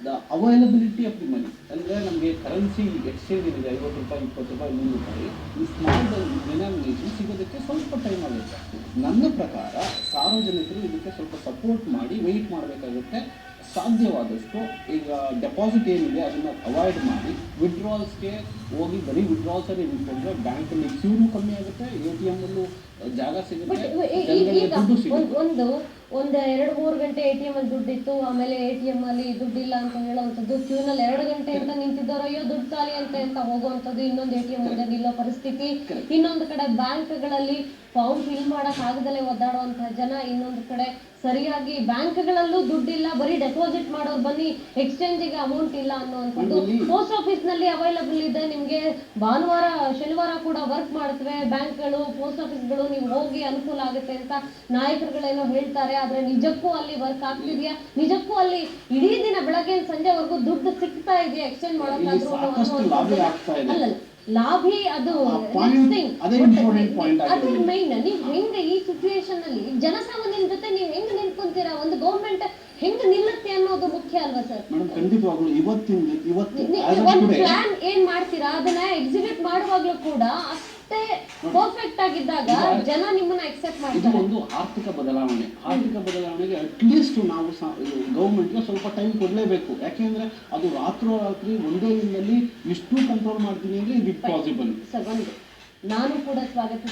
The availability of the money ಅಂದರೆ ನಮಗೆ currency exchange ಏನಿದೆ 50 ರೂಪಾಯಿ 20 ರೂಪಾಯಿ 100 ರೂಪಾಯಿ ಈ ಸ್ಮಾಲ್ ಡಿನಾಮಿನೇಷನ್ ಸಿಗೋದಕ್ಕೆ ಸ್ವಲ್ಪ ಟೈಮ್ ಆಗುತ್ತೆ. ನನ್ನ ಪ್ರಕಾರ ಸಾರ್ವಜನಿಕರು ಇದಕ್ಕೆ ಸ್ವಲ್ಪ ಸಪೋರ್ಟ್ ಮಾಡಿ ವೆಯ್ಟ್ ಮಾಡಬೇಕಾಗುತ್ತೆ. ಸಾಧ್ಯವಾದಷ್ಟು ಈಗ ಡೆಪಾಸಿಟ್ ಏನಿದೆ ಅದನ್ನು ಅವಾಯ್ಡ್ ಮಾಡಿ ವಿಡ್ರಾಲ್ಸ್ಗೆ ಹೋಗಿ ಬರೀ ವಿಡ್ರಾಲ್ಸಲ್ಲಿ ನಿಂತ್ಕೊಂಡ್ರೆ ಬ್ಯಾಂಕಲ್ಲಿ ಕ್ಯೂನು ಕಮ್ಮಿ ಆಗುತ್ತೆ, ATM ಅಲ್ಲೂ ಜಾಗ ಸಿಗುತ್ತೆ, ದುಡ್ಡು ಸಿಗುತ್ತೆ. ಒಂದು 2-3 ಗಂಟೆ ATM ಅಲ್ಲಿ ದುಡ್ಡಿತ್ತು, ಆಮೇಲೆ ATM ಅಲ್ಲಿ ದುಡ್ಡಿಲ್ಲ ಅಂತ ಹೇಳುವಂಥದ್ದು, ಕ್ಯೂನಲ್ಲಿ 2 ಗಂಟೆ ಅಂತ ನಿಂತಿದ್ದವರು ಅಯ್ಯೋ ದುಡ್ಡು ಖಾಲಿ ಅಂತ ಹೋಗುವಂಥದ್ದು, ಇನ್ನೊಂದು ATM ಮುಂದೆ ನಿಲ್ಲೋ ಪರಿಸ್ಥಿತಿ, ಇನ್ನೊಂದು ಕಡೆ ಬ್ಯಾಂಕ್ಗಳಲ್ಲಿ ಫಾರ್ಮ್ ಫಿಲ್ ಮಾಡಕ್ ಆಗದಲ್ಲೇ ಒದ್ದಾಡುವಂತಹ ಜನ, ಇನ್ನೊಂದು ಕಡೆ ಸರಿಯಾಗಿ ಬ್ಯಾಂಕ್ಗಳಲ್ಲೂ ದುಡ್ಡಿಲ್ಲ, ಬರೀ ಡೆಪಾಸಿಟ್ ಮಾಡೋರು ಬನ್ನಿ ಎಕ್ಸ್ಚೇಂಜಿಗೆ ಅಮೌಂಟ್ ಇಲ್ಲ ಅನ್ನುವಂಥದ್ದು. ಪೋಸ್ಟ್ ಆಫೀಸ್ ನಲ್ಲಿ ಅವೈಲಬಲ್ ಇದೆ, ನಿಮ್ಗೆ ಭಾನುವಾರ ಶನಿವಾರ ಕೂಡ ವರ್ಕ್ ಮಾಡ್ತವೆ ಬ್ಯಾಂಕ್ಗಳು, ಪೋಸ್ಟ್ ಆಫೀಸ್ಗಳು, ನೀವು ಹೋಗಿ ಅನುಕೂಲ ಆಗುತ್ತೆ ಅಂತ ನಾಯಕರುಗಳೇನೋ ಹೇಳ್ತಾರೆ. ಆದ್ರೆ ನಿಜಕ್ಕೂ ಅಲ್ಲಿ ವರ್ಕ್ ಆಗ್ತಿದ್ಯಾ, ನಿಜಕ್ಕೂ ಅಲ್ಲಿ ಇಡೀ ದಿನ ಬೆಳಗ್ಗೆ ಸಂಜೆವರೆಗೂ ದುಡ್ಡು ಸಿಗ್ತಾ ಇದೆಯಾ ಎಕ್ಸ್ಚೇಂಜ್ ಮಾಡೋಕ್ಕಾದ್ರೂ? ಅಲ್ಲ ಲಾಭಿ ಅದು ಅದು ಮೈನ್. ನೀವು ಹೆಂಗ ಈ ಸಿಚುವೇಶನ್ ಅಲ್ಲಿ ಜನಸಾಮಾನ್ಯನ ಜೊತೆ ನೀವು ಹೆಂಗ್ ನಿಂತ್ಕೊಂತೀರಾ, ಒಂದು ಗೌರ್ಮೆಂಟ್ ಹೆಂಗ್ ನಿಲ್ಲುತ್ತೆ ಅನ್ನೋದು ಮುಖ್ಯ ಅಲ್ವಾ ಸರ್? ಒಂದು ಪ್ಲಾನ್ ಏನ್ ಮಾಡ್ತೀರಾ ಅದನ್ನ ಎಕ್ಸಿಕ್ಯೂಟ್ ಮಾಡುವಾಗ್ಲೂ ಕೂಡ ಅಷ್ಟೇ ಪರ್ಫೆಕ್ಟ್ ಆಗಿದ್ದಾಗ ಜನ ನಿಮ್ಮನ್ನ ಎಕ್ಸೆಪ್ಟ್ ಮಾಡ್ತಾರೆ. ಒಂದು ಆರ್ಥಿಕ ಬದಲಾವಣೆಗೆ ಅಟ್ಲೀಸ್ಟ್ ನಾವು ಗೌರ್ಮೆಂಟ್ಗೆ ಸ್ವಲ್ಪ ಟೈಮ್ ಕೊಡಲೇಬೇಕು. ಯಾಕೆಂದ್ರೆ ಅದು ರಾತ್ರಿ ಒಂದೇ ದಿನದಲ್ಲಿ ಇಷ್ಟು ಕಂಟ್ರೋಲ್ ಮಾಡ್ತೀನಿ ಅಂದ್ರೆ ಇದು ಪಾಸಿಬಲ್. ಸರ್, ಒಂದು ನಾನು ಕೂಡ ಸ್ವಾಗತ